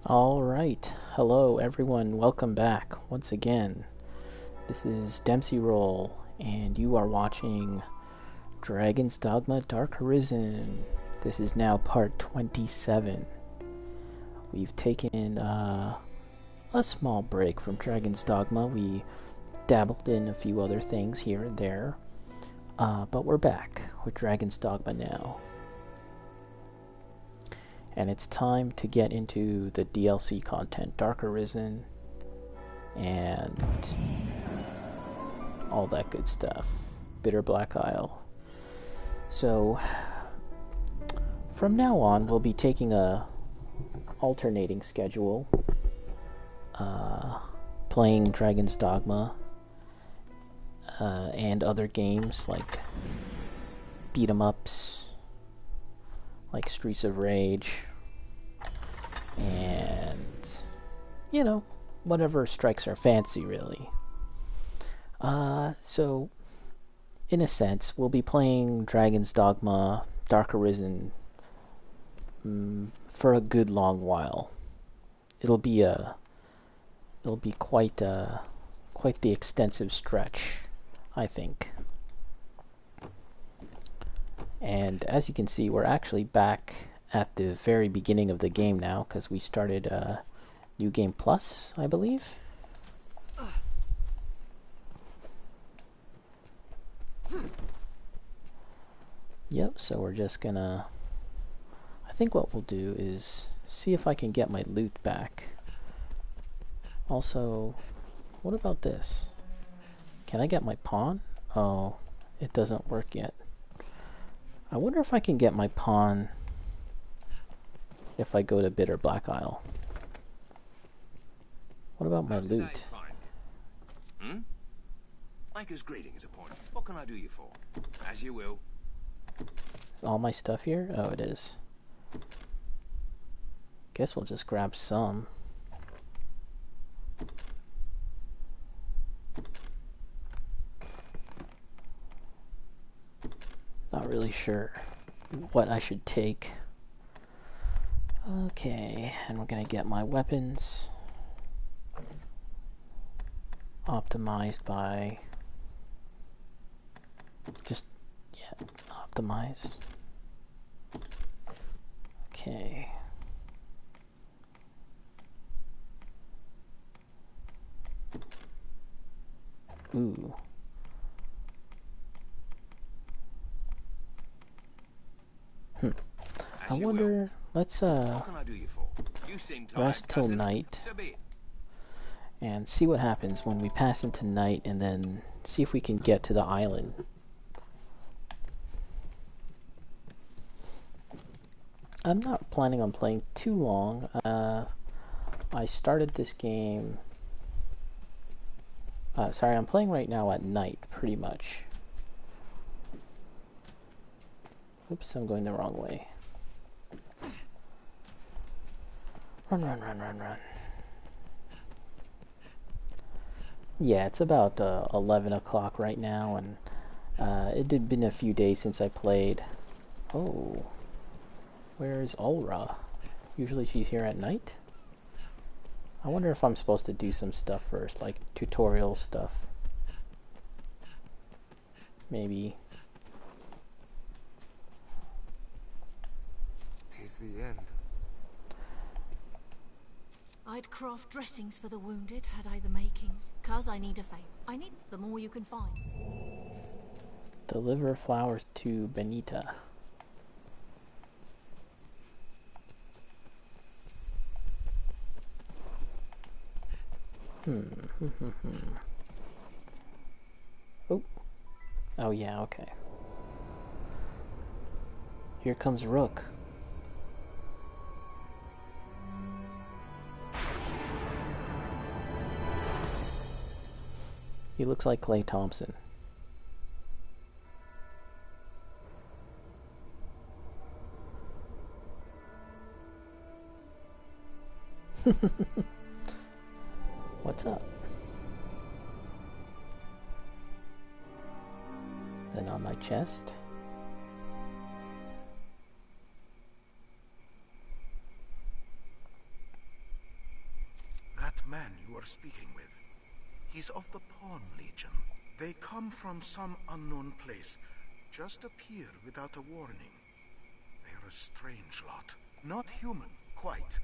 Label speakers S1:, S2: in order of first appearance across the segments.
S1: All right. Hello, everyone. Welcome back once again. This is Dempsey Roll, and you are watching Dragon's Dogma Dark Arisen. This is now part 27. We've taken a small break from Dragon's Dogma. We dabbled in a few other things here and there, but we're back with Dragon's Dogma now. And it's time to get into the DLC content, Dark Arisen, and all that good stuff. Bitterblack Isle. So, from now on, we'll be taking a alternating schedule, playing Dragon's Dogma, and other games like beat-em-ups, like Streets of Rage, and, you know, whatever strikes our fancy, really. So, in a sense, we'll be playing Dragon's Dogma Dark Arisen for a good long while. It'll be quite the extensive stretch, I think. And as you can see, we're actually back at the very beginning of the game now, because we started New Game Plus, I believe. Yep, so we're just gonna... I think what we'll do is see if I can get my loot back. Also, what about this? Can I get my pawn? Oh, it doesn't work yet. I wonder if I can get my pawn if I go to Bitterblack Isle. What about my loot?
S2: Maker's greeting is a point. What can I do you for? As you will.
S1: Is all my stuff here? Oh, it is. Guess we'll just grab some. Not really sure what I should take. Okay, and we're gonna get my weapons optimized by just, yeah, optimize. Okay. Ooh. I wonder, let's rest till night and see what happens when we pass into night, and then see if we can get to the island. I'm not planning on playing too long. I started this game... sorry, I'm playing right now at night, pretty much. Oops, I'm going the wrong way. Run, run, run, run, run. Yeah, it's about 11 o'clock right now, and it had been a few days since I played. Oh, where's Ulra? Usually she's here at night? I wonder if I'm supposed to do some stuff first, like tutorial stuff. Maybe.
S2: Tis the end.
S3: I'd craft dressings for the wounded, had I the makings. 'Cause I need a fame. I need the more you can find.
S1: Deliver flowers to Benita. Oh. Oh yeah, okay. Here comes Rook. He looks like Klay Thompson. What's up? Then on my chest.
S4: were speaking with. He's of the Pawn Legion. They come from some unknown place, just appear without a warning. They're a strange lot. Not human, quite.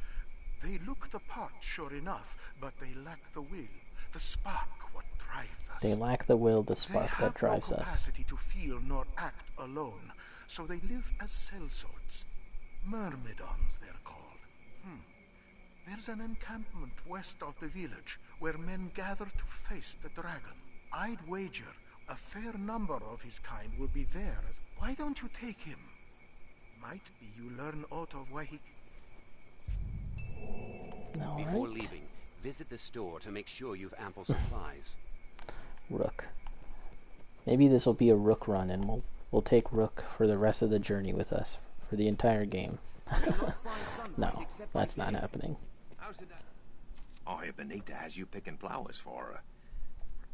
S4: They look the part, sure enough, but they lack the will, the spark what drives us.
S1: They lack the will, the spark that drives
S4: They have no
S1: us.
S4: capacity to feel nor act alone, so they live as sellswords. Myrmidons, they're called. There's an encampment west of the village where men gather to face the dragon. I'd wager a fair number of his kind will be there. Why don't you take him? Might be you learn aught of why he...
S2: Before leaving, visit the store to make sure you've ample supplies.
S1: Rook. Maybe this will be a Rook run, and we'll take Rook for the rest of the journey with us for the entire game. No, that's not happening.
S2: I hear Benita has you picking flowers for her.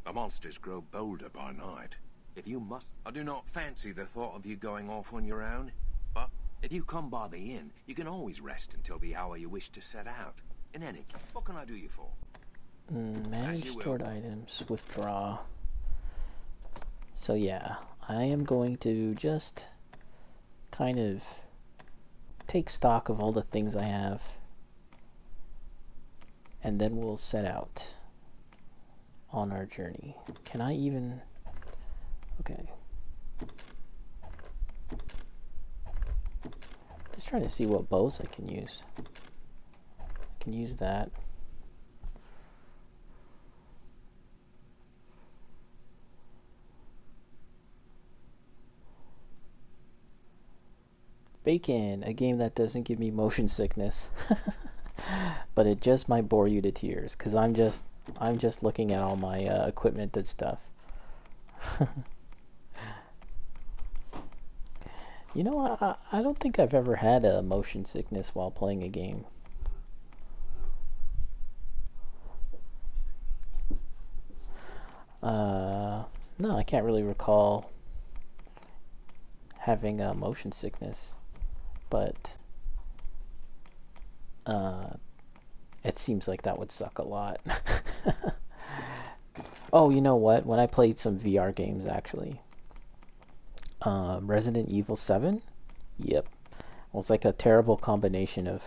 S2: The monsters grow bolder by night. If you must, I do not fancy the thought of you going off on your own. But if you come by the inn, you can always rest until the hour you wish to set out. In any case, what can I do you for?
S1: Manage stored items, withdraw. So yeah, I am going to just kind of take stock of all the things I have, and then we'll set out on our journey. Can I even... Okay. Just trying to see what bows I can use. I can use that. Bacon, a game that doesn't give me motion sickness. But it just might bore you to tears, because I'm just looking at all my equipment and stuff. You know, I don't think I've ever had a motion sickness while playing a game. No, I can't really recall having a motion sickness, but it seems like that would suck a lot. Oh, you know what? When I played some VR games, actually, Resident Evil 7, yep, it was like a terrible combination of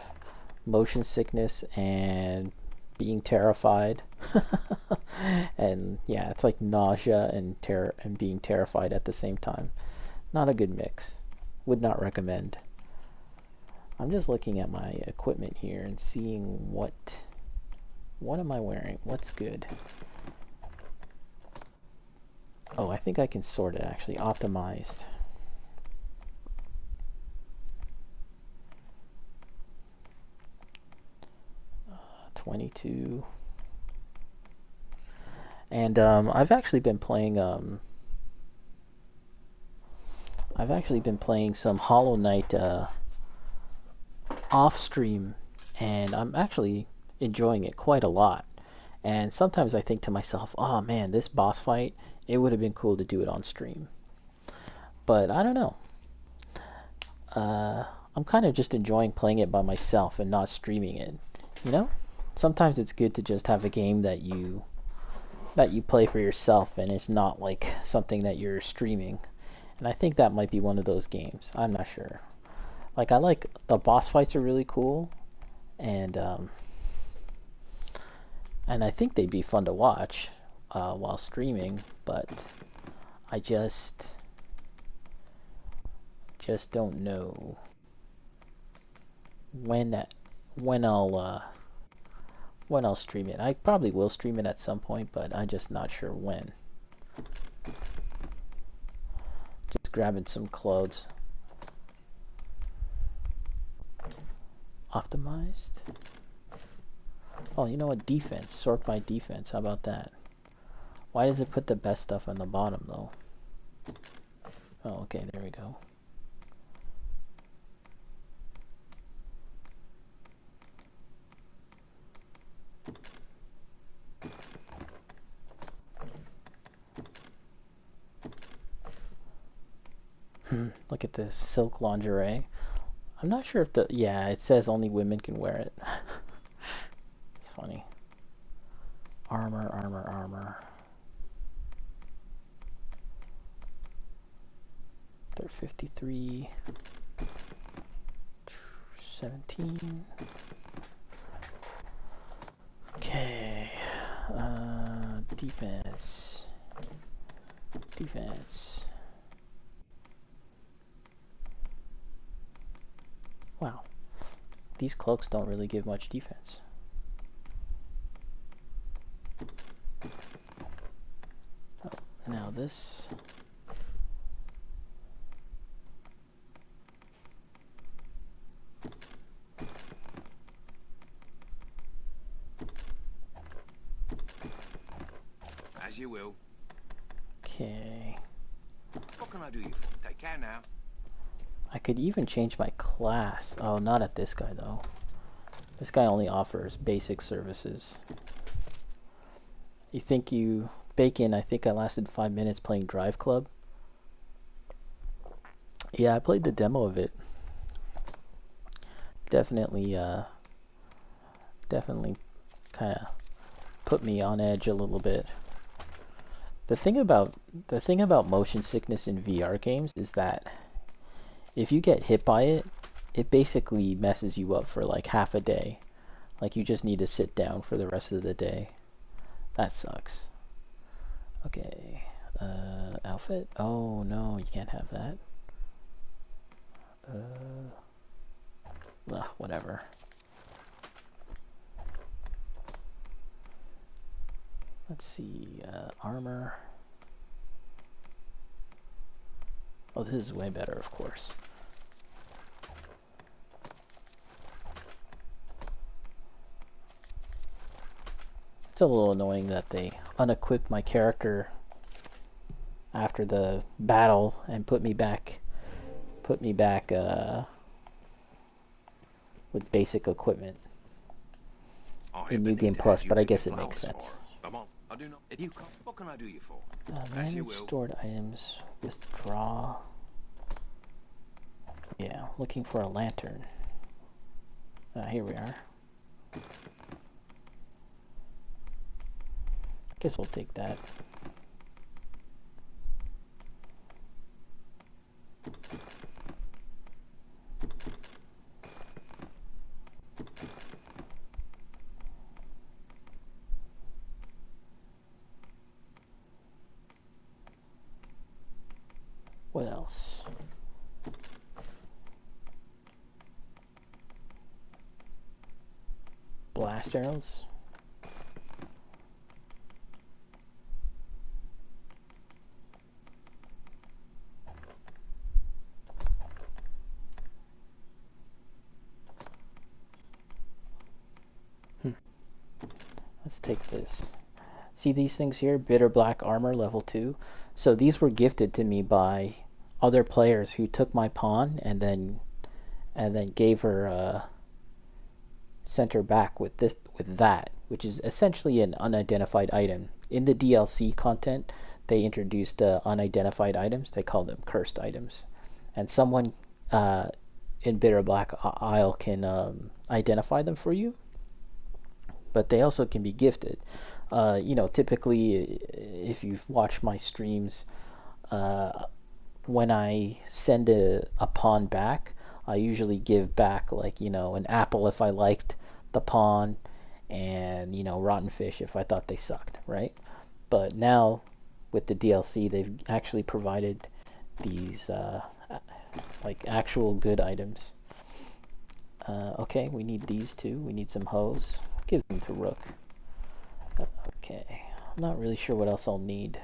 S1: motion sickness and being terrified. And yeah, it's like nausea and terror and being terrified at the same time. Not a good mix. Would not recommend. I'm just looking at my equipment here and seeing what am I wearing? What's good? Oh, I think I can sort it actually. Optimized. Uh, 22. And I've actually been playing some Hollow Knight off stream, and I'm actually enjoying it quite a lot. And sometimes I think to myself, oh man, this boss fight, it would have been cool to do it on stream. But I don't know. I'm kind of just enjoying playing it by myself and not streaming it. You know? Sometimes it's good to just have a game that you play for yourself, and it's not like something that you're streaming. And I think that might be one of those games. I'm not sure. Like, I like the boss fights are really cool, and I think they'd be fun to watch while streaming, but I just don't know when I'll stream it. I probably will stream it at some point, but I'm just not sure when. Just grabbing some clothes. Optimized. Oh, you know what? Defense. Sort by defense. How about that? Why does it put the best stuff on the bottom, though? Oh, okay. There we go. Look at this. Silk lingerie. I'm not sure if yeah, it says only women can wear it. It's funny. Armor. They're 53. 17. Okay. Defense. Wow. These cloaks don't really give much defense. Oh, now this.
S2: As you will.
S1: Okay.
S2: What can I do you for? Take care now.
S1: I could even change my class. Oh, not at this guy though. This guy only offers basic services. Bacon, I think I lasted 5 minutes playing Drive Club. Yeah, I played the demo of it. Definitely kind of put me on edge a little bit. The thing about motion sickness in VR games is that if you get hit by it, it basically messes you up for like half a day. Like you just need to sit down for the rest of the day. That sucks. Okay. Outfit? Oh no, you can't have that. Whatever. Let's see, armor. Oh, this is way better, of course. It's a little annoying that they unequipped my character after the battle and put me back with basic equipment in New Game Plus, but I guess it makes sense.
S2: I do not. If you come, what can I do you for?
S1: Manage stored items. Withdraw. Yeah, looking for a lantern. Here we are. Guess we'll take that. What else? Blast arrows. Let's take this. See these things here? Bitterblack armor level 2. So these were gifted to me by other players who took my pawn and then gave her sent her back with that, which is essentially an unidentified item. In the DLC content, they introduced unidentified items. They call them cursed items, and someone in Bitterblack Isle can identify them for you. But they also can be gifted. Typically, if you've watched my streams, when I send a pawn back, I usually give back an apple if I liked the pawn, and rotten fish if I thought they sucked, right? But now with the DLC, they've actually provided these actual good items. Okay, we need these two. We need some hose. Give them to Rook. Okay, I'm not really sure what else I'll need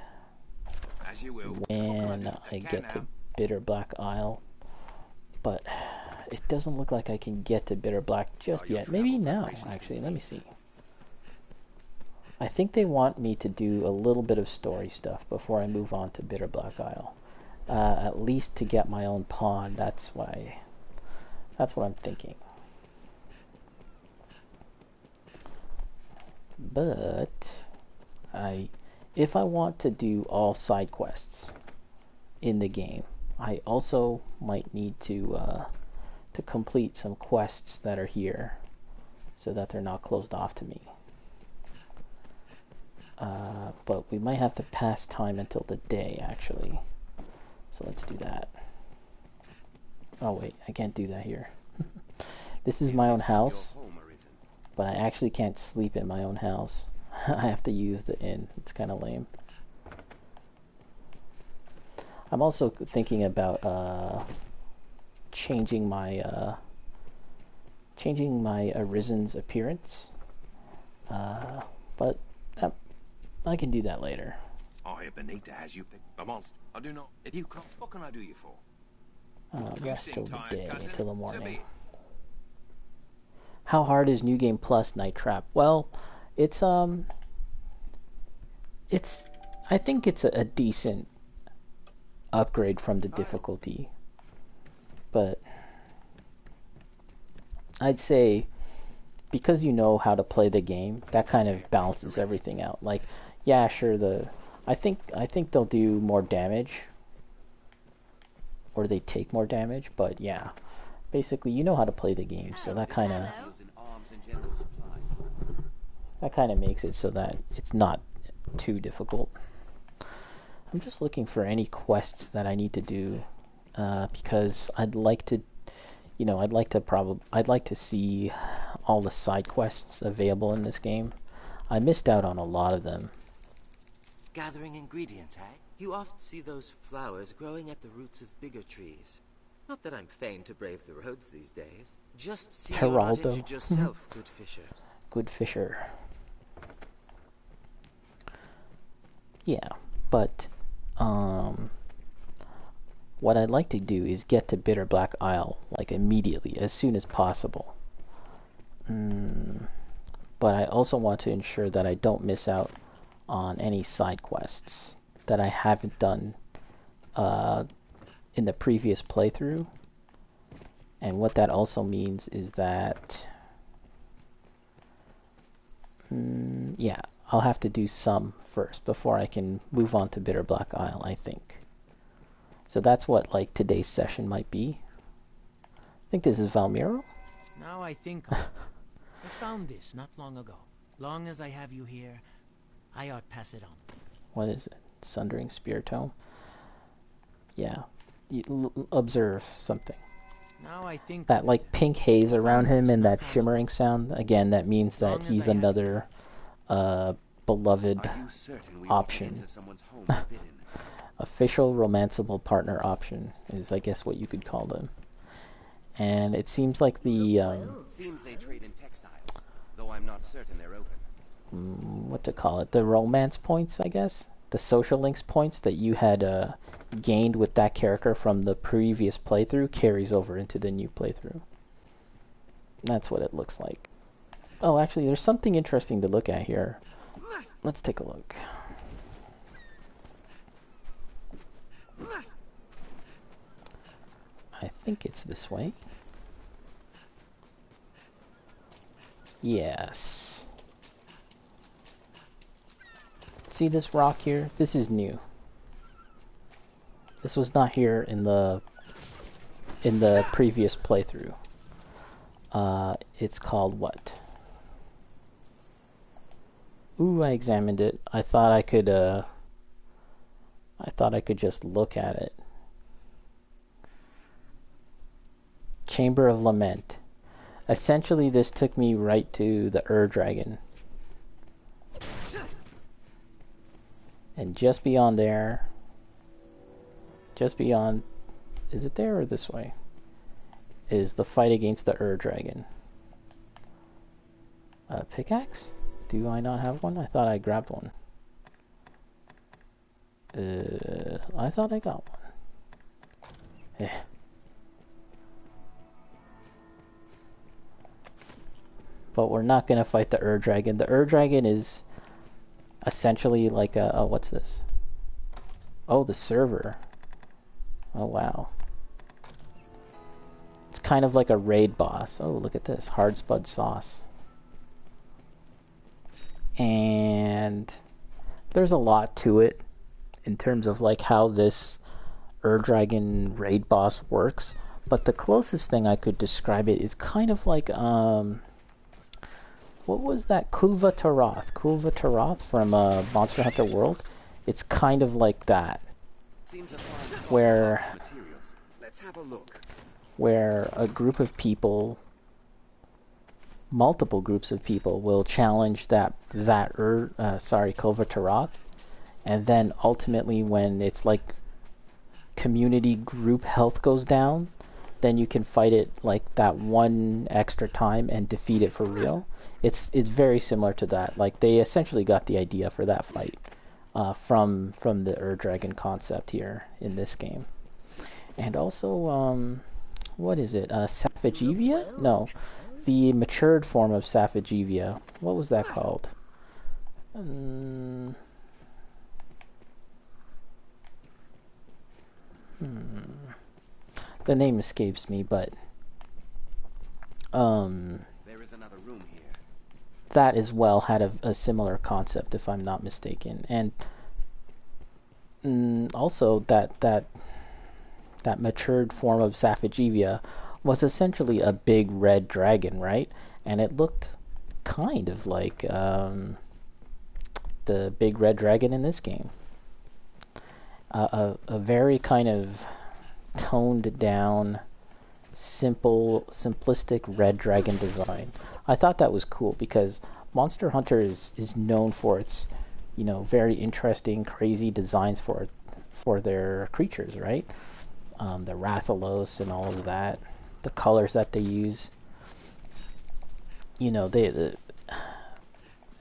S2: As you will.
S1: when I get to Bitterblack Isle, but it doesn't look like I can get to Bitterblack just yet. Maybe now, actually. Let me see. I think they want me to do a little bit of story stuff before I move on to Bitterblack Isle. At least to get my own pawn. That's what I'm thinking. But if I want to do all side quests in the game, I also might need to complete some quests that are here so that they're not closed off to me. But we might have to pass time until the day, actually. So let's do that. Oh wait, I can't do that here. This is my own house, but I actually can't sleep in my own house. I have to use the inn. It's kind of lame. I'm also thinking about changing my Arisen's appearance, but I can do that later.
S2: I have been Benita has you pick a monster. I do not. If you come, what can I do you for?
S1: Rest till the day,
S2: cousin.
S1: till the morning. How hard is New Game Plus Night Trap? Well, it's I think it's a decent upgrade from the difficulty, but I'd say because you know how to play the game, that kind of balances everything out. Like, yeah, sure, I think they'll do more damage, or they take more damage, but yeah, basically you know how to play the game, so that kind of makes it so that it's not too difficult. I'm just looking for any quests that I need to do, because I'd like to see all the side quests available in this game. I missed out on a lot of them.
S5: Gathering ingredients, eh? You often see those flowers growing at the roots of bigger trees. Not that I'm fain to brave the roads these days. Just see you're not injured yourself, good fisher.
S1: Good fisher. Yeah, but what I'd like to do is get to Bitterblack Isle, like, immediately, as soon as possible. But I also want to ensure that I don't miss out on any side quests that I haven't done in the previous playthrough. And what that also means is that yeah, I'll have to do some first before I can move on to Bitterblack Isle, I think. So that's what, like, today's session might be. I think this is Valmiro.
S6: Now I think of it. I found this not long ago. Long as I have you here, I ought pass it on.
S1: What is it? Sundering Spear Tome? Yeah. Observe something.
S6: Now I think
S1: that, like, pink haze around him and that shimmering sound. Again, that means that he's another beloved option. Official romanceable partner option is, I guess, what you could call them. And it seems like the
S5: seems they trade in textiles, though I'm not certain they're open.
S1: What to call it? The romance points, I guess. The social links points that you had gained with that character from the previous playthrough carries over into the new playthrough. That's what it looks like. Oh, actually, there's something interesting to look at here. Let's take a look. I think it's this way. Yes. See this rock here? This is new. This was not here in the previous playthrough. It's called what? Ooh, I examined it. I thought I could just look at it. Chamber of Lament. Essentially, this took me right to the Dragon. And just beyond there, just beyond, is it there or this way? Is the fight against the Dragon. Pickaxe? Do I not have one? I thought I grabbed one. I thought I got one. Eh. But we're not gonna fight the Dragon. The Dragon is essentially like a, oh, what's this? Oh, the server. Oh, wow. It's kind of like a raid boss. Oh, look at this. Hard spud sauce. And there's a lot to it in terms of like how this Dragon raid boss works. But the closest thing I could describe it is kind of like, what what was that? Kulva Taroth. Kulva Taroth from Monster Hunter World. It's kind of like that. Where...
S2: Let's have a look.
S1: Where a group of people, multiple groups of people, will challenge Kulva Taroth, and then ultimately when it's like community group health goes down, then you can fight it like that one extra time and defeat it for real. It's very similar to that. Like they essentially got the idea for that fight from the Dragon concept here in this game. And also what is it? Saphagevia? No, the matured form of Saphagevia. What was that called? The name escapes me, but
S2: there is another room here.
S1: That as well had a similar concept, if I'm not mistaken, and also that matured form of Saphagevia was essentially a big red dragon, right? And it looked kind of like the big red dragon in this game. A very kind of toned down, simplistic red dragon design. I thought that was cool because Monster Hunter is known for its, very interesting, crazy designs for their creatures, right? The Rathalos and all of that, the colors that they use.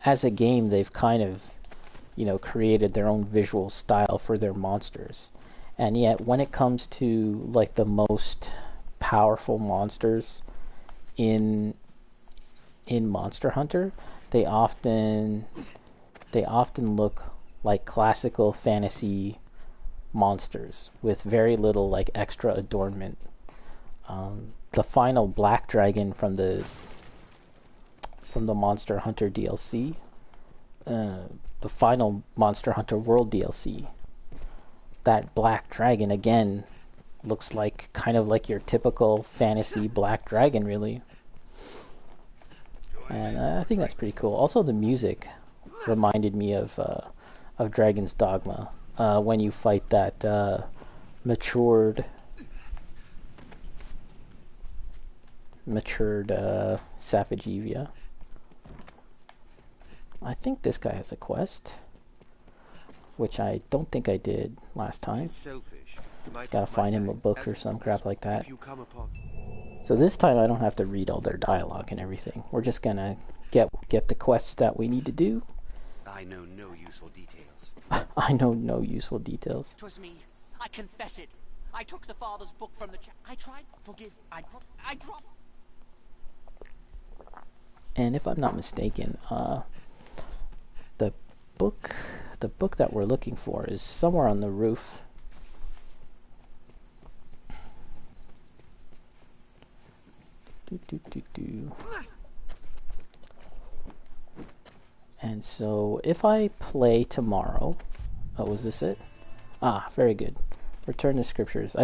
S1: As a game, they've kind of, created their own visual style for their monsters. And yet, when it comes to like the most powerful monsters in Monster Hunter, they often look like classical fantasy monsters with very little like extra adornment. The final black dragon from the Monster Hunter DLC, the final Monster Hunter World DLC, that black dragon again looks like kind of like your typical fantasy black dragon, really. And I think that's pretty cool. Also, the music reminded me of Dragon's Dogma when you fight that matured Saphagevia. I think this guy has a quest, which I don't think I did last time. Gotta find him a book or some crap like that. So this time I don't have to read all their dialogue and everything. We're just gonna get the quests that we need to do.
S2: I know no useful details.
S1: I know no useful details.
S7: 'Twas me. I confess it. I took the father's book from the I tried to forgive. I dropped.
S1: And if I'm not mistaken, the book that we're looking for is somewhere on the roof. And so if I play tomorrow, was this it? Ah, very good. Return to scriptures.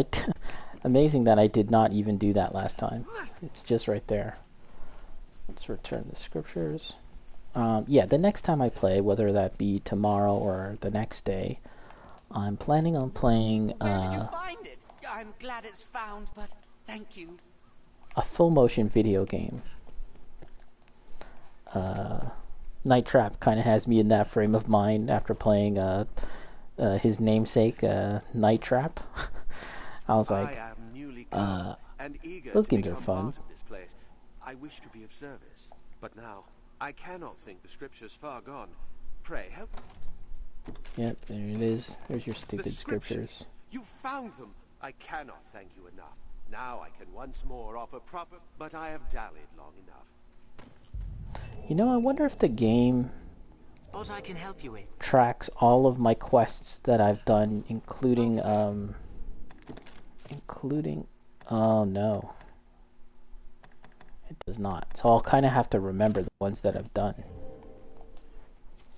S1: Amazing that I did not even do that last time. It's just right there. Let's return the scriptures. Yeah, the next time I play, whether that be tomorrow or the next day, I'm planning on playing
S7: Where did you find it? I'm glad it's found, but thank you.
S1: A full motion video game. Night Trap kind of has me in that frame of mind after playing his namesake, Night Trap. I was like, those games are fun.
S2: I wish to be of service, but now I cannot think the scriptures far gone. Pray help.
S1: Yep, there it is. There's your stupid scriptures.
S2: You found them. I cannot thank you enough. Now I can once more offer proper, but I have dallied long enough.
S1: I wonder if the game
S7: What I can help you with?
S1: tracks all of my quests that I've done, including oh no. It does not. So I'll kind of have to remember the ones that I've done.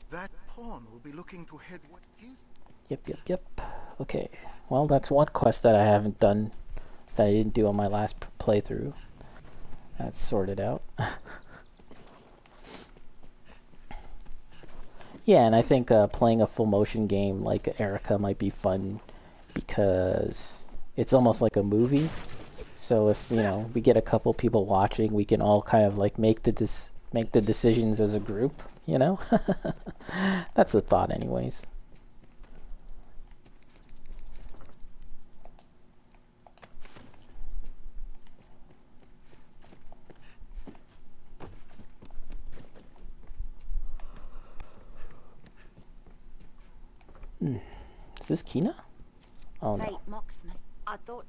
S4: That pawn will be looking to head east.
S1: Yep. Okay. Well, that's one quest that I haven't done, that I didn't do on my last playthrough. That's sorted out. Yeah, and I think playing a full motion game like Erica might be fun because it's almost like a movie. So if, you know, we get a couple people watching, we can all kind of like make the decisions as a group, you know? That's the thought anyways. Is this Kina? Oh no.
S3: Fate mocks me. I thought.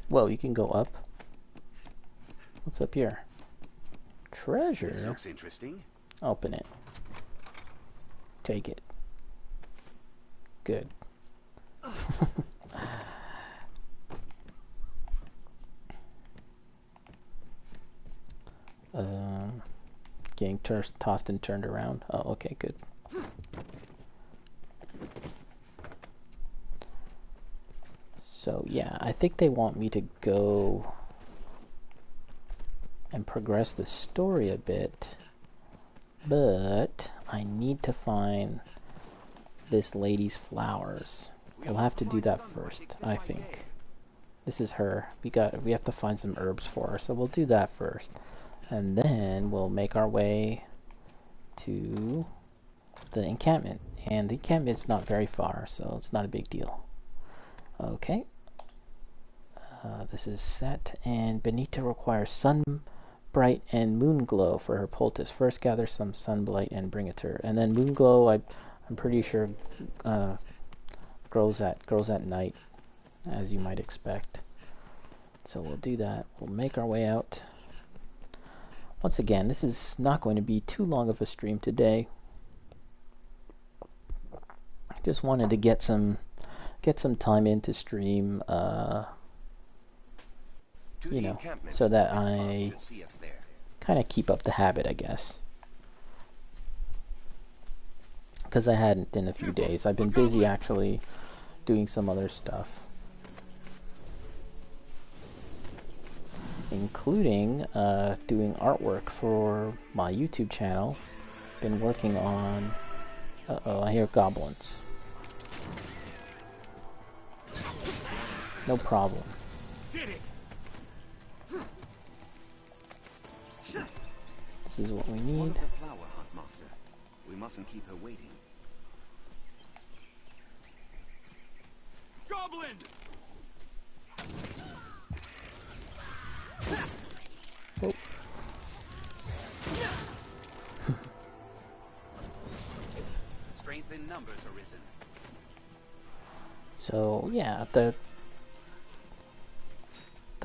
S1: Whoa, you can go up. What's up here? Treasure.
S8: This looks interesting.
S1: Open it. Take it. Good. Getting tossed and turned around. Oh, okay, good. So yeah, I think they want me to go and progress the story a bit, but I need to find this lady's flowers. We'll have to do that first, I think. This is her. We have to find some herbs for her, so we'll do that first. And then we'll make our way to the encampment. And the encampment's not very far, so it's not a big deal. Okay. This is set, and Benita requires sunbright and moon glow for her poultice. First gather some sunblight and bring it to her. And then moon glow, I'm pretty sure grows at night, as you might expect. So we'll do that. We'll make our way out. Once again, this is not going to be too long of a stream today. Just wanted to get some time into stream, you know, so that I kind of keep up the habit, I guess. Because I hadn't in a few days. I've been busy actually doing some other stuff, including doing artwork for my YouTube channel. Been working on... Uh-oh, I hear goblins. No problem. This is what we need.
S8: Flower hunt, master. We mustn't keep her waiting. Goblin!
S1: Oh.
S8: Strength in numbers, Arisen.
S1: So yeah, the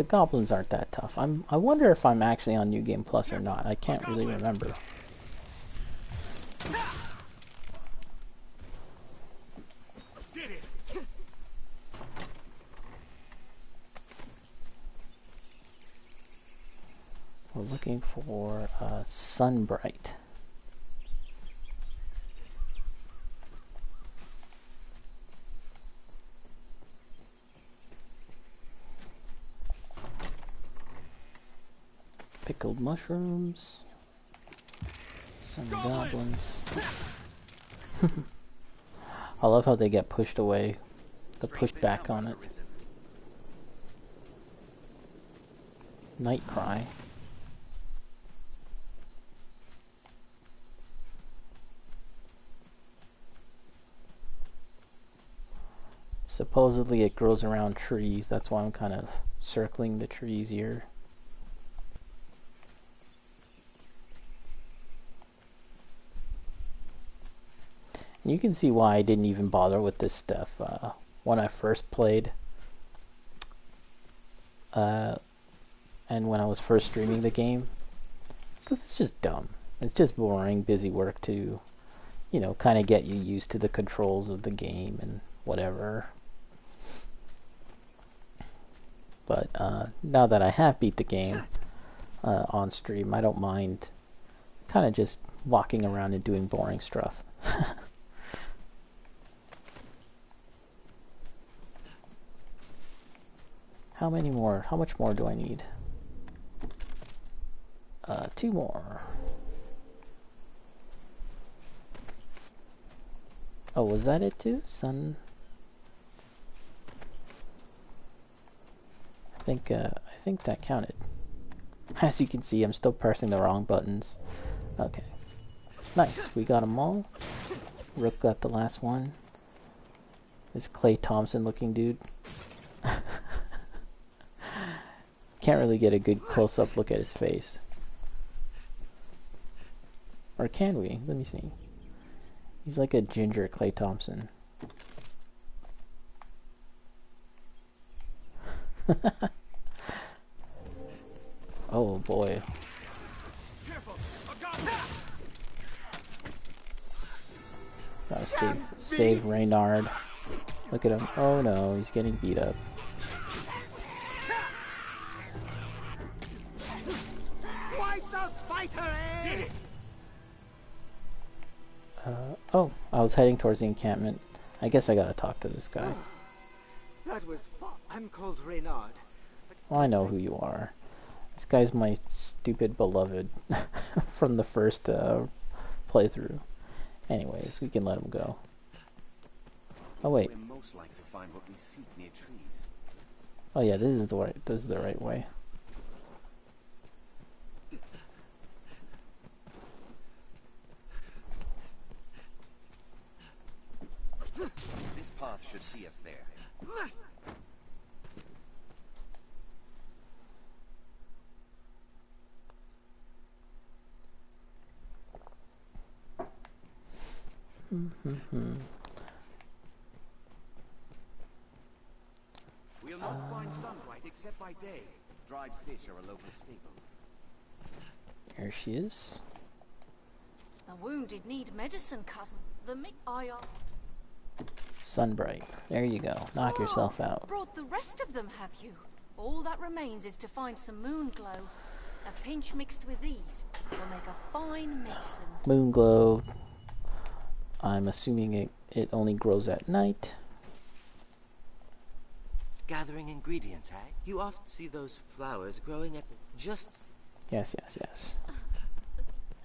S1: goblins aren't that tough. I wonder if I'm actually on New Game Plus or not. I can't really remember. We're looking for Sunbright. Pickled mushrooms. Some goblins. I love how they get pushed away. The pushback on it. Night Cry. Supposedly it grows around trees. That's why I'm kind of circling the trees here. You can see why I didn't even bother with this stuff when I first played. And when I was first streaming the game. Because it's just dumb. It's just boring, busy work to, you know, kind of get you used to the controls of the game and whatever. But now that I have beat the game on stream, I don't mind kind of just walking around and doing boring stuff. How much more do I need? 2 more. Oh, was that it too? Sun. I think that counted. As you can see, I'm still pressing the wrong buttons. Okay. Nice, we got them all. Rook got the last one. This Clay Thompson looking dude. Can't really get a good close-up look at his face. Or can we? Let me see. He's like a ginger Clay Thompson. Oh boy. Gotta save Reynard. Look at him. Oh no, he's getting beat up. Oh, I was heading towards the encampment. I guess I gotta talk to this guy.
S9: That was fun. I'm called Reynard.
S1: Well, I know who you are. This guy's my stupid beloved from the first playthrough. Anyways, we can let him go. Oh wait.
S8: We're most like to find what we seek near trees.
S1: Oh yeah, this is the right way.
S8: This path should see us there. We'll not find sunlight except by day. Dried fish are a local staple.
S1: Here she is.
S3: The wounded need medicine, cousin. The
S1: Sunbright. There you go. Knock yourself out.
S3: Brought the rest of them, have you? All that remains is to find some moon glow. A pinch mixed with these will make a fine medicine.
S1: Moon glow. I'm assuming it only grows at night.
S5: Gathering ingredients, eh? You often see those flowers growing at just...
S1: Yes.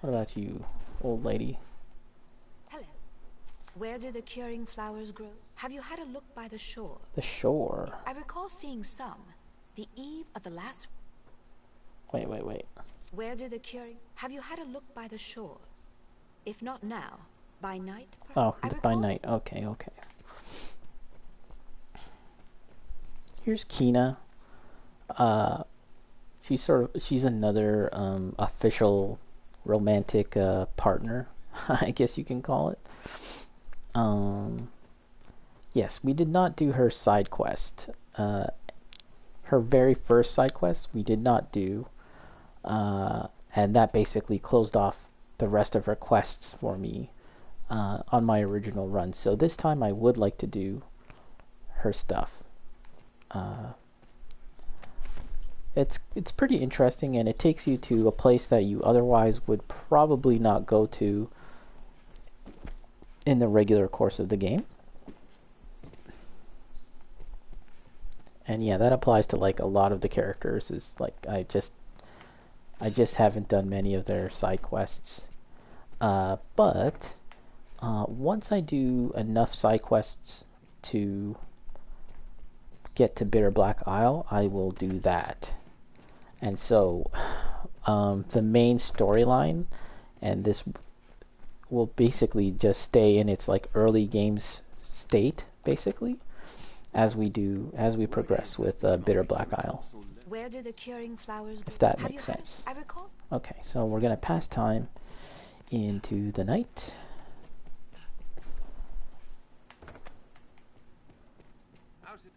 S1: What about you, old lady?
S10: Hello. Where do the curing flowers grow? Have you had a look by the shore?
S1: The shore?
S10: I recall seeing some. The eve of the last...
S1: Wait.
S10: Where do the curing... Have you had a look by the shore? If not now, by night?
S1: Oh, by night. Okay. Here's Kina. She's another official romantic partner, I guess you can call it. Yes, we did not do her side quest. Her very first side quest we did not do, and that basically closed off the rest of her quests for me on my original run. So this time I would like to do her stuff. It's pretty interesting, and it takes you to a place that you otherwise would probably not go to in the regular course of the game. And yeah, that applies to like a lot of the characters. Is like I just haven't done many of their side quests. But once I do enough side quests to get to Bitterblack Isle, I will do that. And so the main storyline, and this will basically just stay in its like early games state, basically, as we progress with Bitterblack Isle.
S10: Where do the curing flowers
S1: if that makes sense.
S10: I recall.
S1: Okay, so we're gonna pass time into the night.
S2: How's it?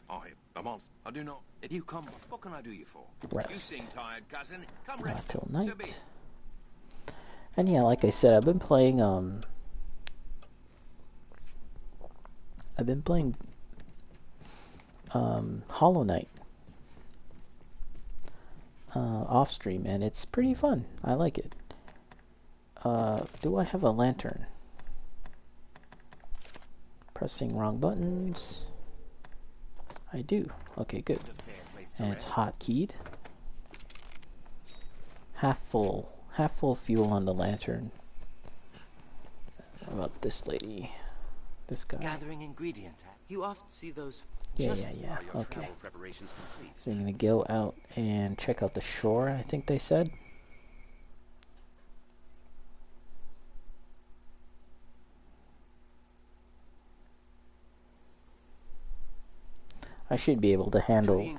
S2: I monster. I do not. If you come, what can I do you for?
S1: Rest.
S2: You seem tired, cousin. Come
S1: Not
S2: rest.
S1: till
S2: So
S1: night.
S2: be it.
S1: And yeah, like I said, I've been playing Hollow Knight off stream, and it's pretty fun. I like it. Do I have a lantern? Pressing wrong buttons. I do. Okay, good. And it's hotkeyed. Half full fuel on the lantern. What about this lady? This guy.
S5: Gathering ingredients. You often see those.
S1: Yeah.
S8: Your
S1: Okay.
S8: travel preparations complete.
S1: So we're gonna go out and check out the shore, I think they said. I should be able to handle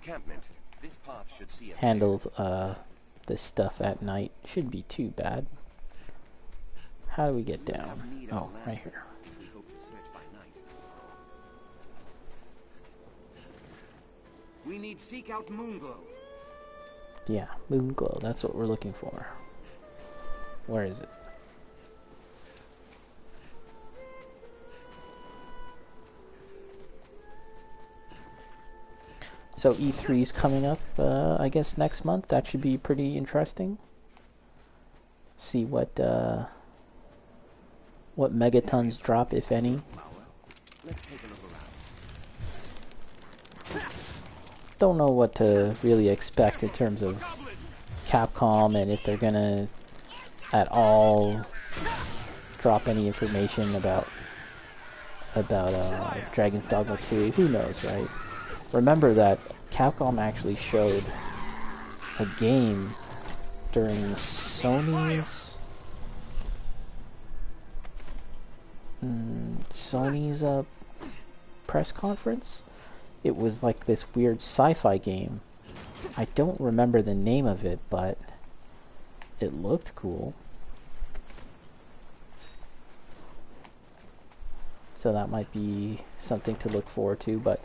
S8: This path should see us
S1: this stuff at night. Shouldn't be too bad. How do we get down? Oh, right here.
S8: We hope to search by night. We need seek out Moonglow.
S1: Yeah, Moonglow. That's what we're looking for. Where is it? So E3's coming up, I guess next month. That should be pretty interesting. See what megatons drop, if any.
S8: Let's take a look around.
S1: Don't know what to really expect in terms of Capcom, and if they're gonna at all drop any information about Dragon's Dogma 2. Who knows, right? Remember that Capcom actually showed a game during Sony's press conference. It was like this weird sci-fi game. I don't remember the name of it, but it looked cool. So that might be something to look forward to, but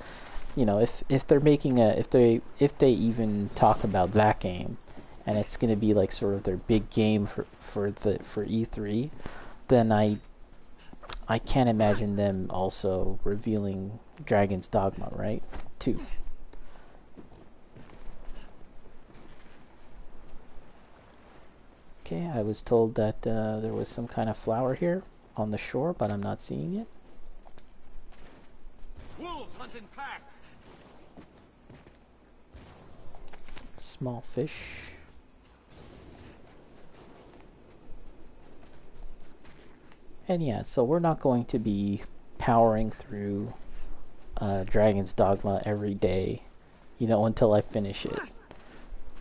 S1: you know, if they're making if they even talk about that game, and it's going to be like sort of their big game for E3, then I can't imagine them also revealing Dragon's Dogma, right? 2. Okay, I was told that there was some kind of flower here on the shore, but I'm not seeing it.
S8: Wolves hunt in packs.
S1: Small fish. And yeah, so we're not going to be powering through Dragon's Dogma every day, you know, until I finish it.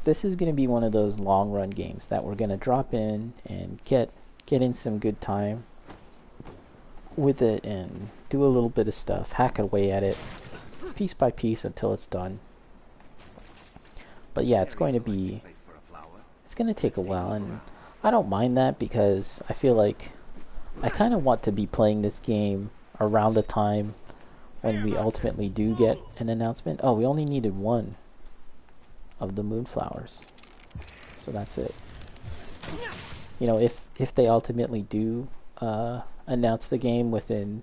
S1: This is going to be one of those long run games that we're going to drop in and get in some good time with it and do a little bit of stuff, hack away at it piece by piece until it's done. But yeah, it's going to take a while, and I don't mind that because I feel like I kind of want to be playing this game around the time when we ultimately do get an announcement. Oh, we only needed one of the moonflowers, so that's it. You know, if they ultimately do announce the game within,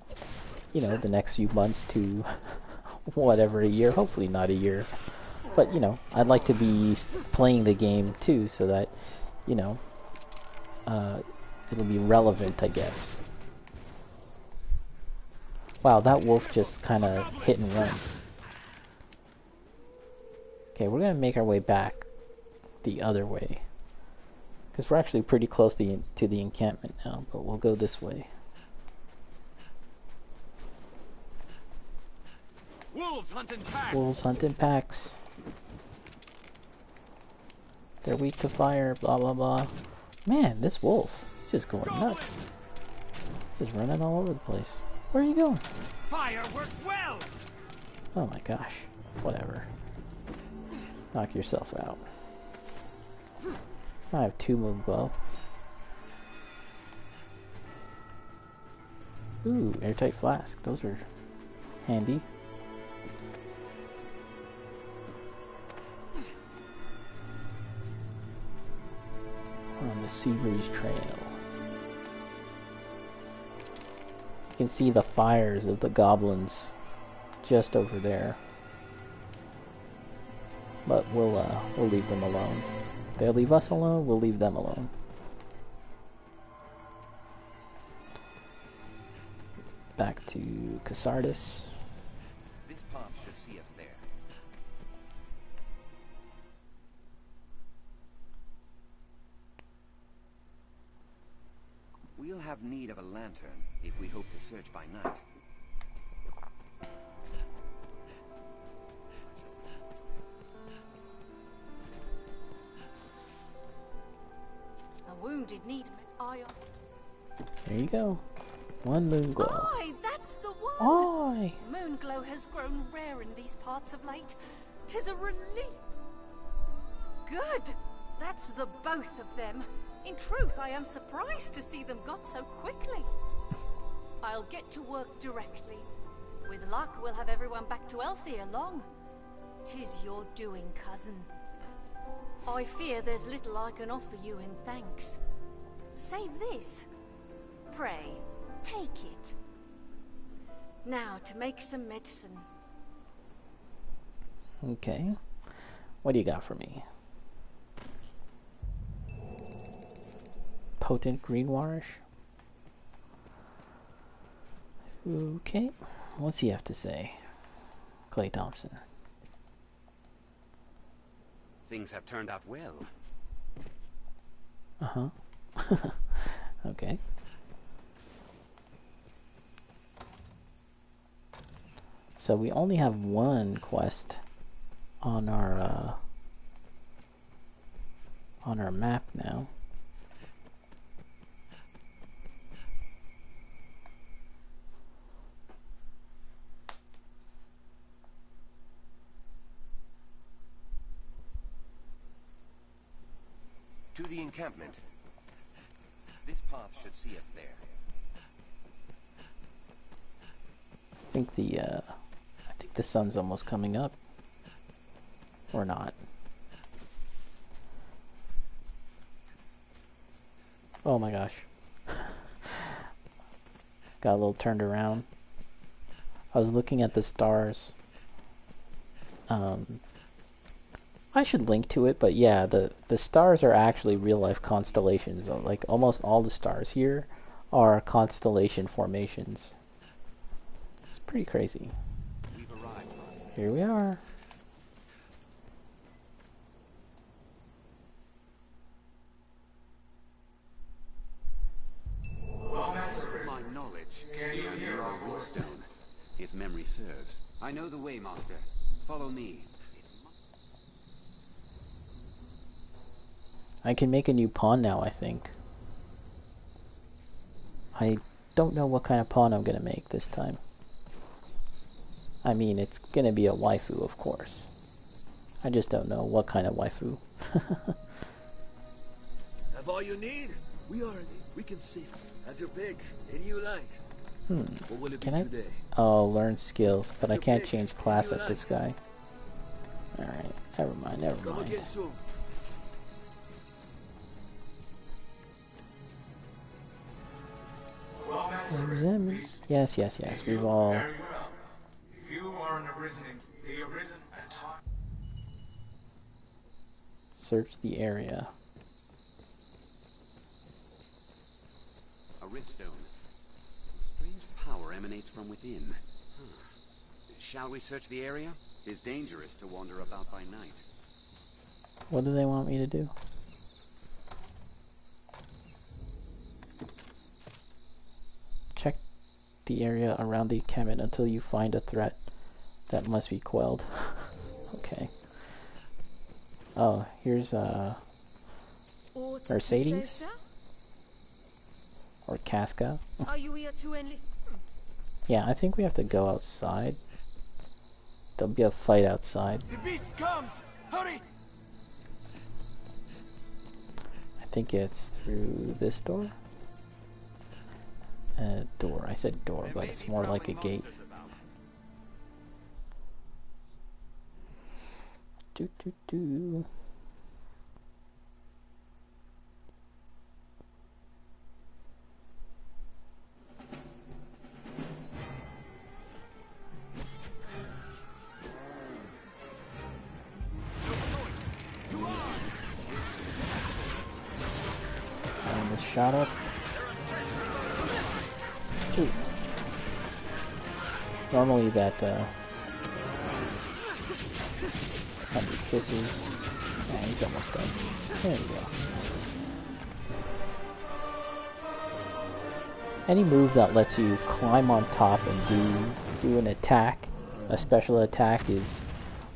S1: you know, the next few months to whatever, a year, hopefully not a year, but you know, I'd like to be playing the game too, so that, you know, it'll be relevant, I guess. Wow, that wolf just kind of hit and run. Okay, we're gonna make our way back the other way, because we're actually pretty close to the encampment now, but we'll go this way.
S8: Wolves hunt in packs.
S1: Wolves hunt in packs. They're weak to fire, blah blah blah. Man, this wolf is just going nuts. Just running all over the place. Where are you going?
S8: Fire works well.
S1: Oh my gosh. Whatever. Knock yourself out. I have 2 Moonglow. Ooh, airtight flask. Those are handy. We're on the Sea Breeze Trail. You can see the fires of the goblins just over there. But we'll leave them alone. They'll leave us alone, we'll leave them alone. Back to Casardis.
S8: This path should see us there. We'll have need of a lantern if we hope to search by night.
S3: did need me.
S1: There you go. One moon glow.
S3: Aye, that's the one!
S1: Aye!
S3: Moon glow has grown rare in these parts of late. 'Tis a relief. Good! That's the both of them. In truth, I am surprised to see them got so quickly. I'll get to work directly. With luck, we'll have everyone back to health ere long. 'Tis your doing, cousin. I fear there's little I can offer you in thanks. Save this. Pray, take it. Now to make some medicine.
S1: Okay. What do you got for me? Potent greenwarish. Okay. What's he have to say? Clay Thompson.
S8: Things have turned out well.
S1: Uh-huh. Okay. So we only have one quest on our map now.
S8: To the encampment. This path should see us there.
S1: I think the sun's almost coming up. Or not. Oh my gosh. Got a little turned around. I was looking at the stars. I should link to it, but yeah, the stars are actually real-life constellations. Like, almost all the stars here are constellation formations. It's pretty crazy.
S8: We've arrived.
S1: Here we are.
S8: To my knowledge, we are near a rootstone, if memory serves. I know the way, Master. Follow me.
S1: I can make a new pawn now, I think. I don't know what kind of pawn I'm gonna make this time. I mean, it's gonna be a waifu, of course. I just don't know what kind of waifu.
S11: Have all you need? We can see. Have your pick. Any you like. What will it
S1: Can
S11: be
S1: I?
S11: today?
S1: Oh, learn skills, but I can't change class
S11: you
S1: of this guy. Alright, never mind, never
S11: Come
S1: mind.
S11: again soon.
S1: Examine. Yes, we've all...
S12: Very well. If you are an Arisen, the Arisen and taught...
S1: Search the area.
S8: A riftstone. A strange power emanates from within. Shall we search the area? It is dangerous to wander about by night.
S1: What do they want me to do? Check the area around the encampment until you find a threat that must be quelled. Okay. Oh, here's Mercedes? Or Casca?
S13: Are you here to enlist?
S1: Yeah, I think we have to go outside. There'll be a fight outside.
S11: The beast comes! Hurry!
S1: I think it's through this door? Door. I said door, but it's more like a gate. Do. And this shot up. Ooh. Normally that 100 kisses. Yeah, he's almost done. There we go. Any move that lets you climb on top and do an attack, a special attack, is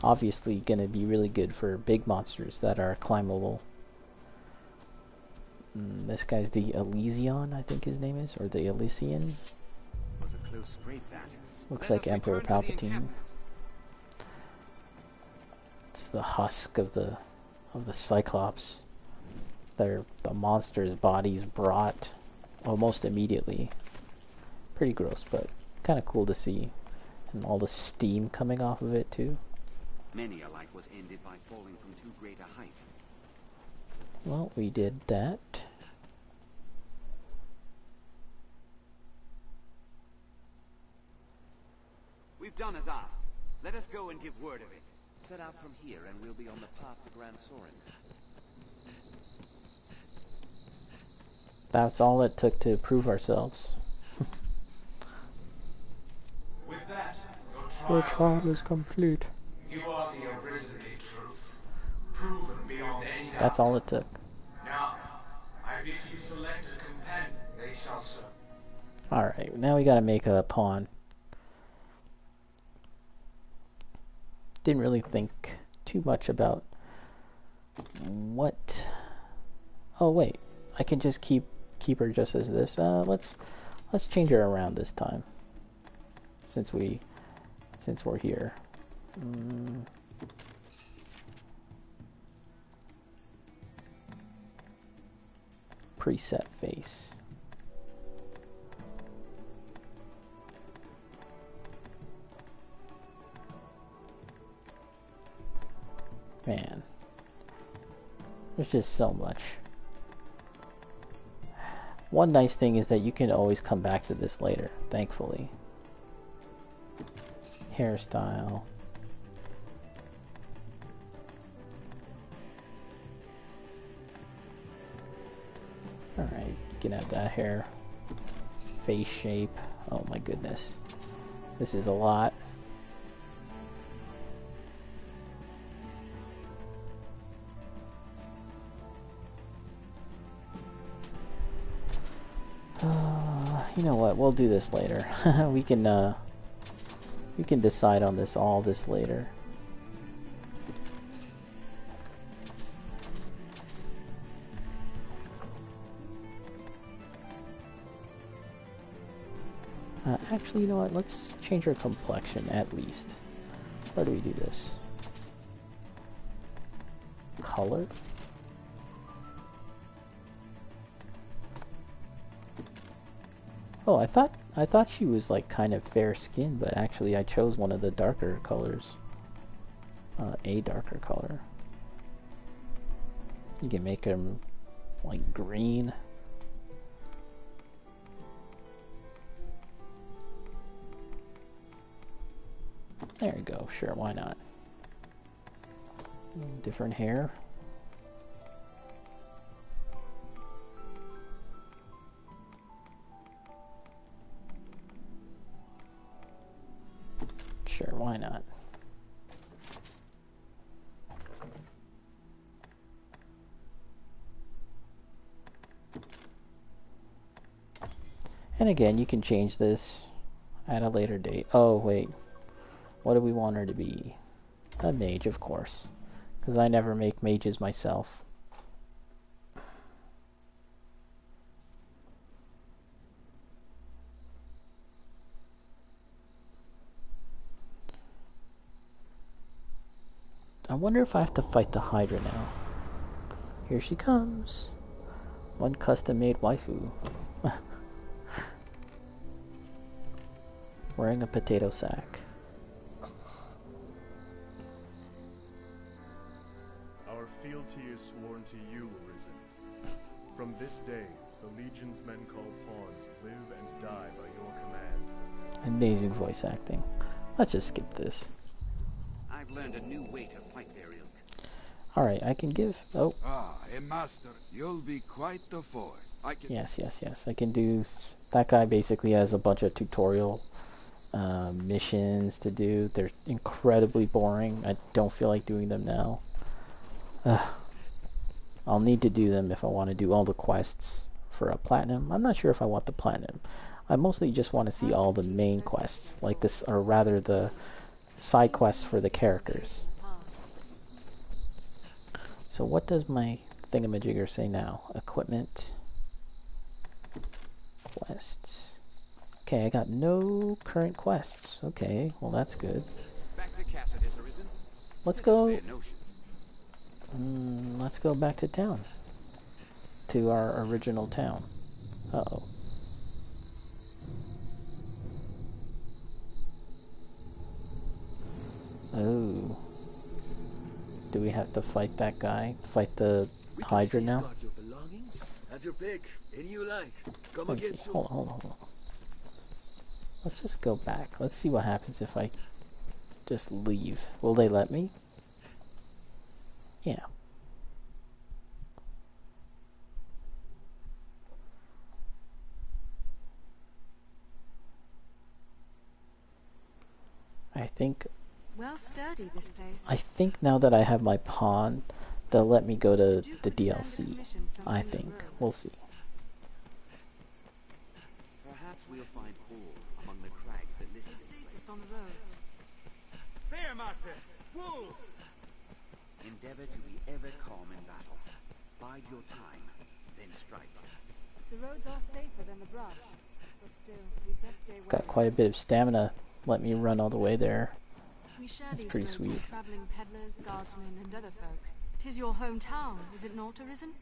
S1: obviously going to be really good for big monsters that are climbable. This guy's the Elysion, I think his name is, or the Elysian.
S8: Was a close scrape, that.
S1: Looks like Emperor Palpatine. It's the husk of the Cyclops. The monster's body's brought almost immediately. Pretty gross, but kind of cool to see. And all the steam coming off of it, too.
S8: Many a life was ended by falling from too great a height.
S1: Well, we did that.
S8: We've done as asked. Let us go and give word of it. Set out from here and we'll be on the path to Grand Soren.
S1: That's all it took to prove ourselves.
S12: With that,
S1: your trial is complete.
S12: You are the Arisen in truth, proven beyond any doubt.
S1: That's all it took.
S12: Now, I bid you select a companion they shall serve.
S1: Alright, now we gotta make a pawn. Didn't really think too much about what... Oh wait, I can just keep her just as this. Let's change her around this time, since we're here. Preset face. Man, there's just so much. One nice thing is that you can always come back to this later, thankfully. Hairstyle. Alright, you can have that hair. Face shape. Oh my goodness. This is a lot. You know what? We'll do this later. we can decide on all this later. Actually, you know what? Let's change her complexion at least. Where do we do this? Color? Oh, I thought she was like kind of fair skinned, but actually I chose one of the darker colors. A darker color. You can make them like green. There you go. Sure, why not? Different hair. Sure, why not? And again, you can change this at a later date. Oh, wait. What do we want her to be? A mage, of course. Because I never make mages myself. I wonder if I have to fight the Hydra now. Here she comes. One custom-made waifu. Wearing a potato sack.
S13: Our fealty is sworn to you, Arisen. From this day, the Legion's men called pawns live and die by your command.
S1: Amazing voice acting. Let's just skip this.
S8: I've learned a new way to fight their ilk.
S1: Alright, I can give... Oh.
S11: Ah, a master. You'll be quite the force.
S1: Yes. I can do... That guy basically has a bunch of tutorial missions to do. They're incredibly boring. I don't feel like doing them now. I'll need to do them if I want to do all the quests for a platinum. I'm not sure if I want the platinum. I mostly just want to see all the main quests, like this, or rather the side quests for the characters. So what does my thingamajigger say now? Equipment. Quests. Okay, I got no current quests. Okay, well that's good.
S8: Back to Cassidus, Arisen.
S1: Let's go. Let's go back to town. To our original town. Uh-oh. Oh. Do we have to fight that guy? Fight the Hydra now?
S11: Your belongings? Have your pick. Any you like. Come
S1: Let me
S11: again
S1: see.
S11: soon.
S1: Hold on. Let's just go back. Let's see what happens if I just leave. Will they let me? Yeah. I think...
S10: Well sturdy, this place.
S1: I think now that I have my pawn, they'll let me go to the DLC. I think. We'll see.
S8: Perhaps we'll find ore among the crags that live
S10: The safest on the roads.
S8: There, Master! Wolves! Endeavor to be ever calm in battle. Bide your time, then strike.
S10: The roads are safer than the brush, but still, we'd best stay away.
S1: Got quite a bit of stamina. Let me run all the way there.
S10: We share
S1: That's
S10: these
S1: pretty
S10: roads
S1: sweet.
S10: with traveling peddlers, guardsmen, and other folk. 'Tis your hometown, is it not, Arisen?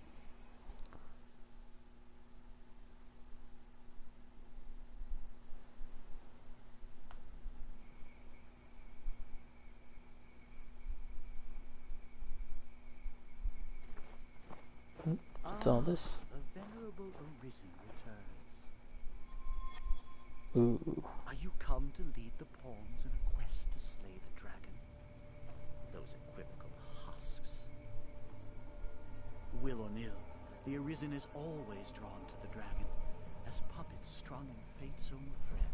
S1: What's all this?
S6: The venerable Arisen returns.
S1: Ooh.
S6: Are you come to lead the pawns in a quest to slay the dragon? Those equivocal husks. Will or nill, the Arisen is always drawn to the dragon, as puppets strung in fate's own thread.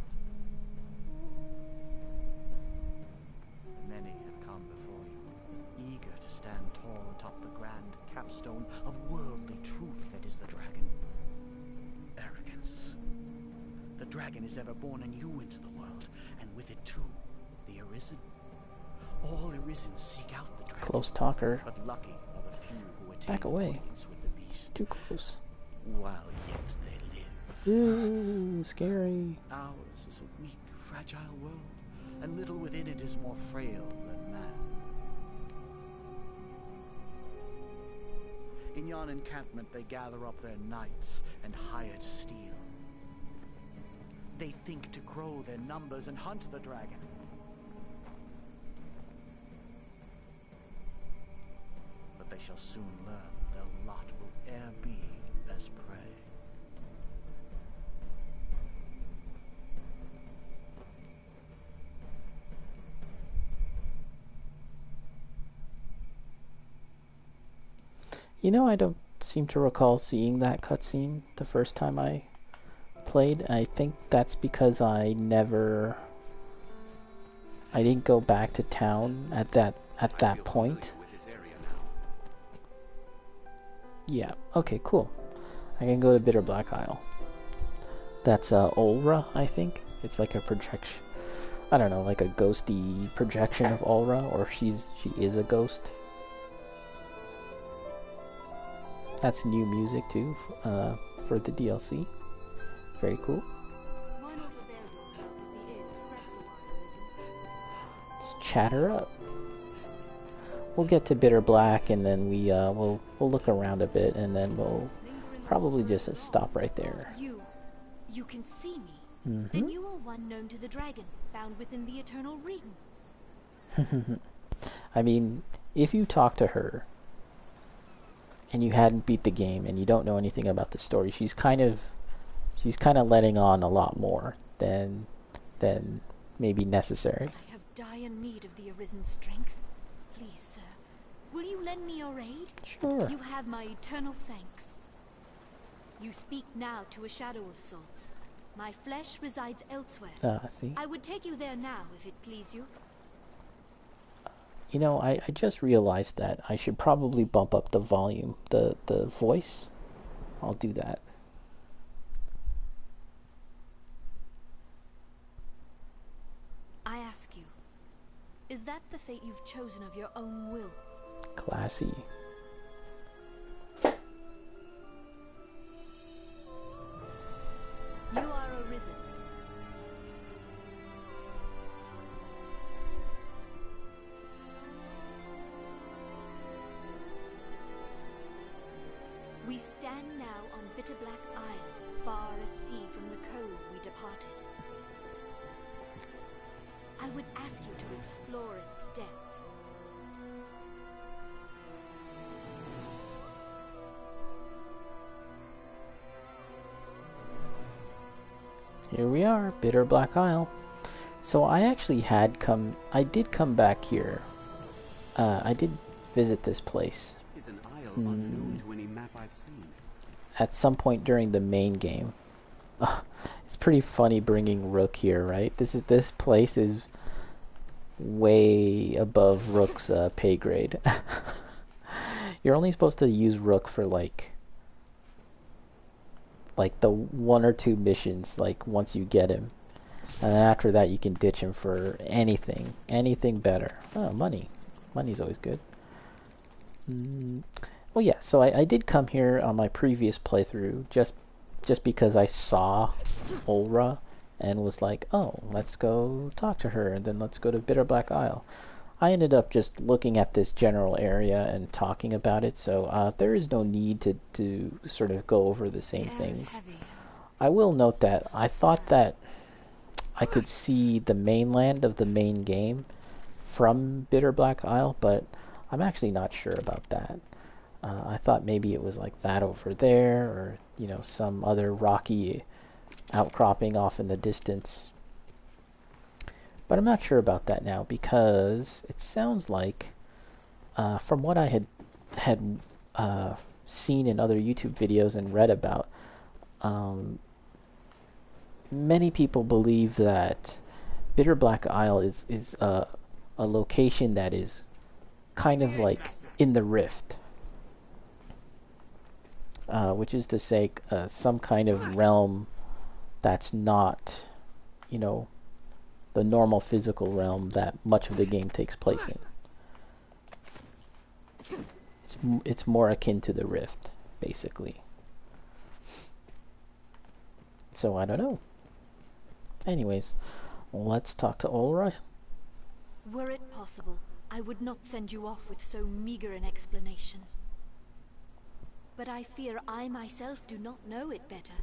S6: Many have come before you, eager to stand tall atop the grand capstone of worldly truth that is the dragon. Arrogance. The dragon is ever born anew into the world, and with it too, the Arisen. All Arisen seek out the dragon.
S1: Close talker.
S6: But lucky are the few who attain
S1: Back away.
S6: acquaintance with the beast.
S1: Too close.
S6: While yet they live.
S1: Ooh, scary.
S6: Ours is a weak, fragile world, and little within it is more frail than man. In yon encampment they gather up their knights and hired steel. They think to grow their numbers and hunt the dragon. But they shall soon learn their lot will e'er be as prey.
S1: You know, I don't seem to recall seeing that cutscene the first time I played. I think that's because I didn't go back to town at that point. Yeah, okay, cool. I can go to Bitterblack Isle. That's Olra, I think. It's like a projection. I don't know, like a ghosty projection of Olra, or she is a ghost. That's new music too, for the DLC. Very cool.
S10: Why not avail yourself of the inn to rest a while, Arisen?
S1: Let's chat her up. We'll get to Bitterblack, and then we'll look around a bit, and then we'll probably just stop right there.
S14: You can see me.
S1: Mm-hmm.
S14: Then you are one known to the dragon, bound within the eternal ring.
S1: I mean, if you talk to her and you hadn't beat the game and you don't know anything about the story, she's kind of letting on a lot more than maybe necessary.
S14: I have dire need of the Arisen's strength. Please, sir, will you lend me your aid?
S1: Sure.
S14: You have my eternal thanks. You speak now to a shadow of sorts. My flesh resides elsewhere.
S1: See?
S14: I would take you there now, if it please you.
S1: You know, I just realized that I should probably bump up the volume, the voice. I'll do that.
S14: I ask you, is that the fate you've chosen of your own will?
S1: Classy.
S14: We stand now on Bitterblack Isle, far a sea from the cove we departed. I would ask you to explore its depths.
S1: Here we are, Bitterblack Isle. So I did come back here. I did visit this place.
S8: Is an isle unknown to any map I've seen.
S1: At some point during the main game. It's pretty funny bringing Rook here, right? This place is way above Rook's pay grade. You're only supposed to use Rook for like the 1 or 2 missions, like once you get him, and then after that you can ditch him for anything better. Oh, money's always good. Well, yeah, so I did come here on my previous playthrough just because I saw Olra and was like, oh, let's go talk to her, and then let's go to Bitterblack Isle. I ended up just looking at this general area and talking about it, so there is no need to sort of go over the same things. I will note that I thought that I could see the mainland of the main game from Bitterblack Isle, but I'm actually not sure about that. I thought maybe it was like that over there, or, you know, some other rocky outcropping off in the distance. But I'm not sure about that now, because it sounds like, from what I had seen in other YouTube videos and read about, many people believe that Bitterblack Isle is a location that is kind of like in the Rift, which is to say, some kind of realm that's not, you know, the normal physical realm that much of the game takes place in. It's more akin to the Rift, basically. So I don't know. Anyways, let's talk to Olra.
S14: Were it possible, I would not send you off with so meager an explanation. But I fear I myself do not know it better.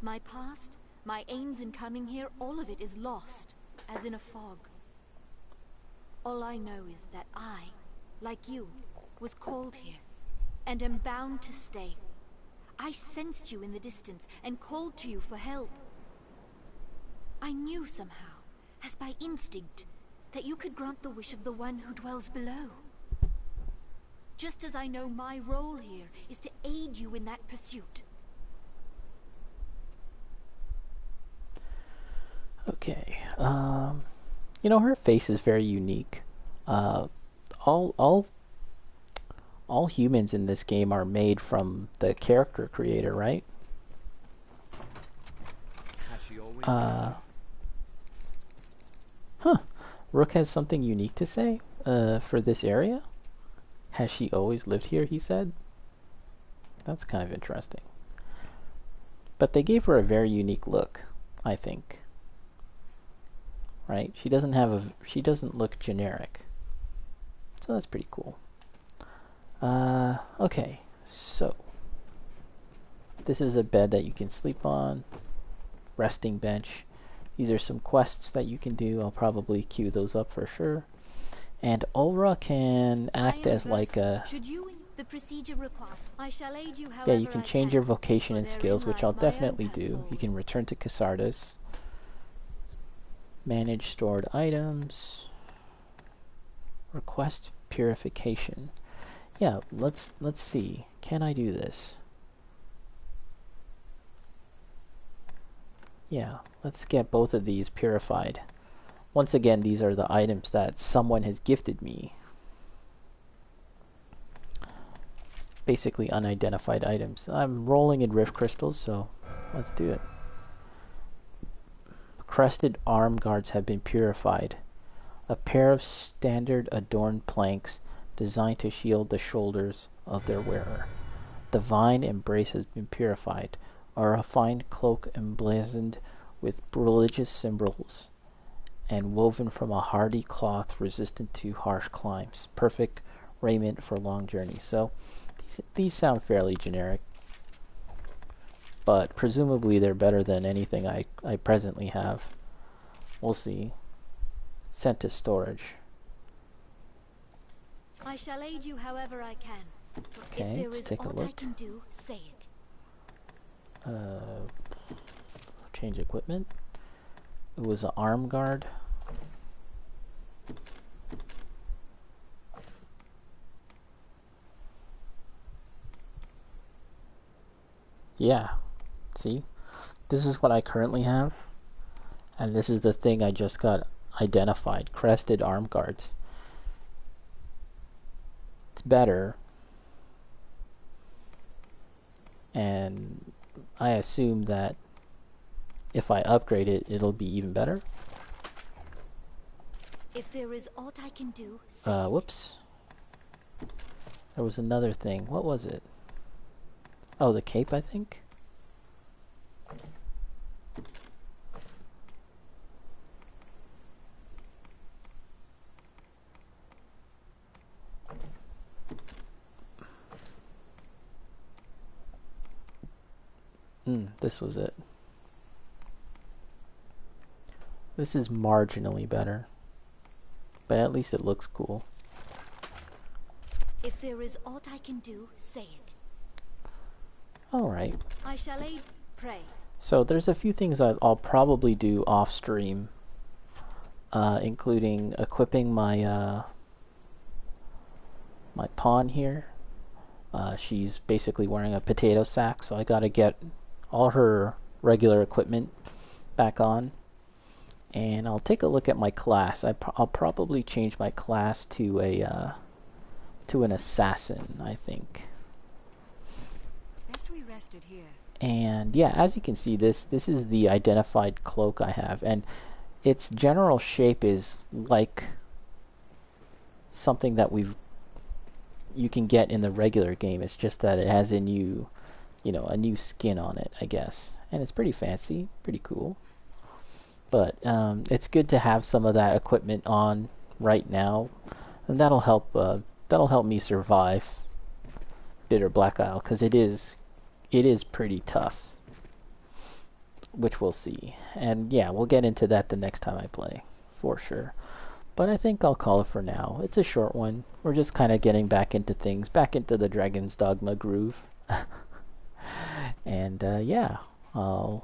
S14: My past, my aims in coming here, all of it is lost, as in a fog. All I know is that I, like you, was called here, and am bound to stay. I sensed you in the distance, and called to you for help. I knew somehow, as by instinct, that you could grant the wish of the one who dwells below. Just as I know my role here is to aid you in that pursuit.
S1: Okay, you know, her face is very unique. All humans in this game are made from the character creator, right?
S8: Has she always
S1: Huh. Rook has something unique to say for this area? Has she always lived here, he said? That's kind of interesting. But they gave her a very unique look, I think. Right? She doesn't look generic. So that's pretty cool. Okay, so this is a bed that you can sleep on. Resting bench. These are some quests that you can do. I'll probably queue those up for sure. And Olra can act as like a...
S14: The procedure required. I shall aid you
S1: yeah, you can change your vocation and skills, which I'll definitely do. You can return to Casardas. Manage stored items. Request purification. Yeah, let's see. Can I do this? Yeah, let's get both of these purified. Once again, these are the items that someone has gifted me. Basically unidentified items. I'm rolling in rift crystals, so let's do it. Crested arm guards have been purified. A pair of standard adorned planks designed to shield the shoulders of their wearer. The vine embrace has been purified. A refined cloak emblazoned with religious symbols and woven from a hardy cloth resistant to harsh climes. Perfect raiment for long journeys. So these sound fairly generic. but presumably they're better than anything I presently have. We'll see. Sent to storage.
S14: I shall aid you however I can.
S1: Okay,
S14: if there
S1: let's
S14: is
S1: take a
S14: aught
S1: look.
S14: I can do, say it.
S1: Change equipment. It was an arm guard. Yeah, see? This is what I currently have. And this is the thing I just got identified. Crested arm guards. It's better. And I assume that if I upgrade it, it'll be even better.
S14: If there is aught I can do,
S1: whoops. There was another thing. What was it? Oh, the cape, I think? This was it. This is marginally better. But at least it looks cool.
S14: If there is aught I can do, say it.
S1: Alright.
S14: I shall aid, pray.
S1: So there's a few things I'll probably do off stream. Including equipping my my pawn here. She's basically wearing a potato sack, so I gotta get all her regular equipment back on. And I'll take a look at my class. I'll probably change my class to an assassin, I think.
S15: Best we rested here.
S1: And yeah, as you can see, this is the identified cloak I have, and its general shape is like something that you can get in the regular game. It's just that it has a new skin on it, I guess, and it's pretty fancy, pretty cool. But it's good to have some of that equipment on right now, and that'll help me survive Bitterblack Isle, because it is pretty tough, which we'll see. And yeah, we'll get into that the next time I play, for sure. But I think I'll call it for now. It's a short one. We're just kind of getting back into things, back into the Dragon's Dogma groove. And yeah, I'll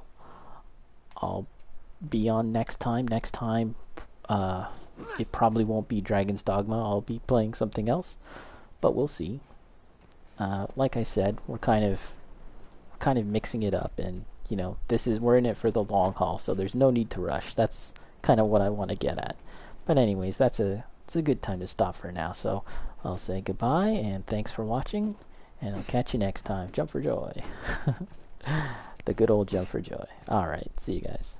S1: be on next time. Next time, it probably won't be Dragon's Dogma. I'll be playing something else, but we'll see. Like I said, we're kind of mixing it up, and we're in it for the long haul, so there's no need to rush. That's kind of what I want to get at. But anyways, it's a good time to stop for now. So I'll say goodbye and thanks for watching, and I'll catch you next time. Jump for joy. The good old jump for joy. Alright, see you guys.